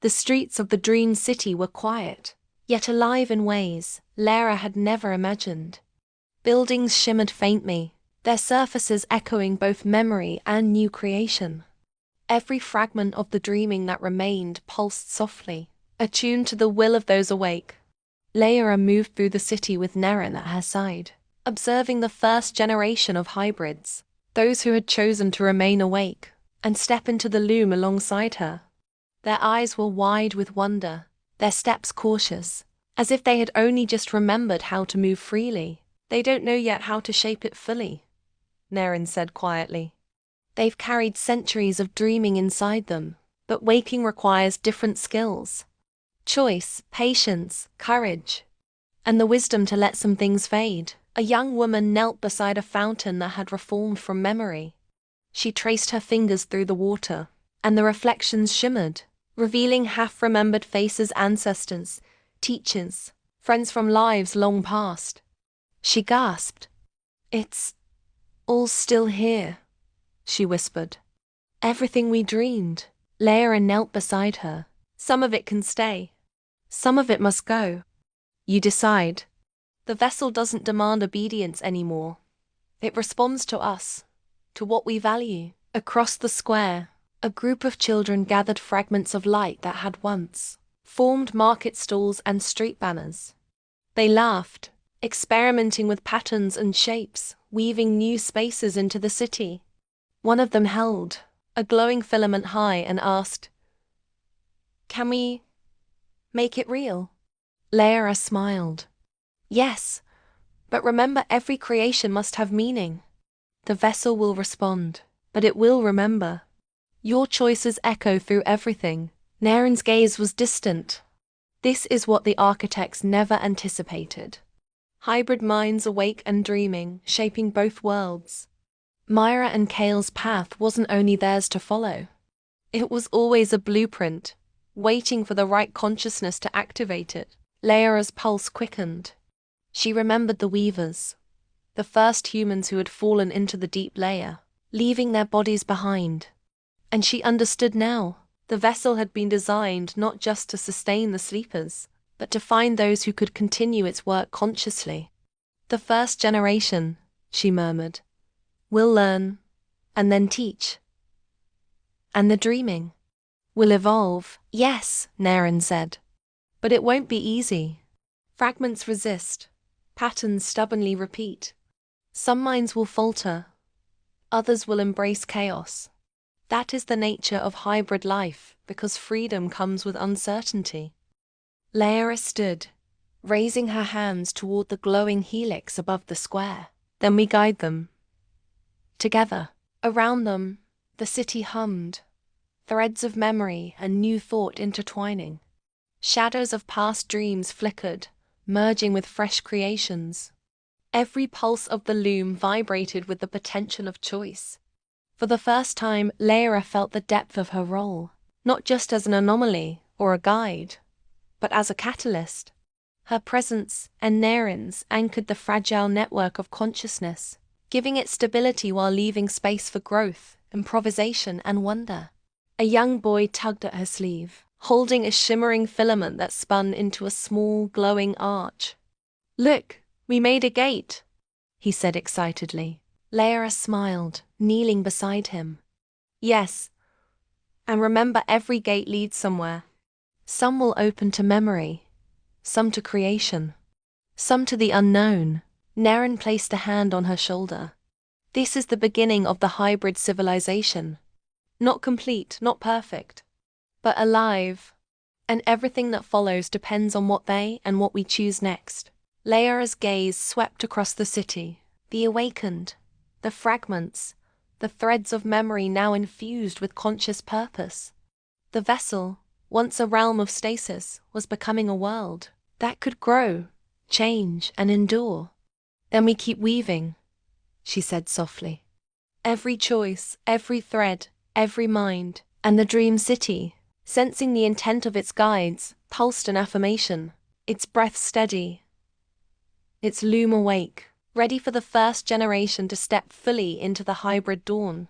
The streets of the dream city were quiet, yet alive in ways Lara had never imagined. Buildings shimmered faintly, their surfaces echoing both memory and new creation. Every fragment of the dreaming that remained pulsed softly, attuned to the will of those awake. Lara moved through the city with Neren at her side, observing the first generation of hybrids, those who had chosen to remain awake and step into the loom alongside her. Their eyes were wide with wonder, their steps cautious, as if they had only just remembered how to move freely. They don't know yet how to shape it fully, Neren said quietly. They've carried centuries of dreaming inside them, but waking requires different skills. Choice, patience, courage, and the wisdom to let some things fade. A young woman knelt beside a fountain that had reformed from memory. She traced her fingers through the water, and the reflections shimmered, revealing half-remembered faces, ancestors, teachers, friends from lives long past. She gasped. "It's all still here," she whispered. "Everything we dreamed." Lara knelt beside her. "Some of it can stay. Some of it must go. You decide. The vessel doesn't demand obedience anymore. It responds to us, to what we value." Across the square, a group of children gathered fragments of light that had once formed market stalls and street banners. They laughed, experimenting with patterns and shapes, weaving new spaces into the city. One of them held a glowing filament high and asked, "Can we make it real?" Lara smiled. "Yes, but remember, every creation must have meaning. The vessel will respond, but it will remember. Your choices echo through everything." Neren's gaze was distant. This is what the architects never anticipated. Hybrid minds awake and dreaming, shaping both worlds. Myra and Kale's path wasn't only theirs to follow. It was always a blueprint, waiting for the right consciousness to activate it. Lara's pulse quickened. She remembered the weavers, the first humans who had fallen into the deep layer, leaving their bodies behind. And she understood now. The vessel had been designed not just to sustain the sleepers, but to find those who could continue its work consciously. "The first generation," she murmured, "will learn, and then teach. And the dreaming will evolve." "Yes," Neren said. "But it won't be easy. Fragments resist, patterns stubbornly repeat. Some minds will falter, others will embrace chaos. That is the nature of hybrid life, because freedom comes with uncertainty." Lara stood, raising her hands toward the glowing helix above the square. "Then we guide them. Together." Around them, the city hummed, threads of memory and new thought intertwining. Shadows of past dreams flickered, merging with fresh creations. Every pulse of the loom vibrated with the potential of choice. For the first time, Lara felt the depth of her role, not just as an anomaly or a guide, but as a catalyst. Her presence and Neren's anchored the fragile network of consciousness, giving it stability while leaving space for growth, improvisation, and wonder. A young boy tugged at her sleeve, holding a shimmering filament that spun into a small, glowing arch. "Look, we made a gate," he said excitedly. Lara smiled, kneeling beside him. "Yes, and remember, every gate leads somewhere. Some will open to memory, some to creation, some to the unknown." Neren placed a hand on her shoulder. "This is the beginning of the hybrid civilization. Not complete, not perfect, but alive. And everything that follows depends on what they and what we choose next." Lara's gaze swept across the city, the awakened, the fragments, the threads of memory now infused with conscious purpose. The vessel, once a realm of stasis, was becoming a world that could grow, change, and endure. "Then we keep weaving," she said softly. "Every choice, every thread, every mind." And the dream city, sensing the intent of its guides, pulsed an affirmation, its breath steady, its loom awake, ready for the first generation to step fully into the hybrid dawn.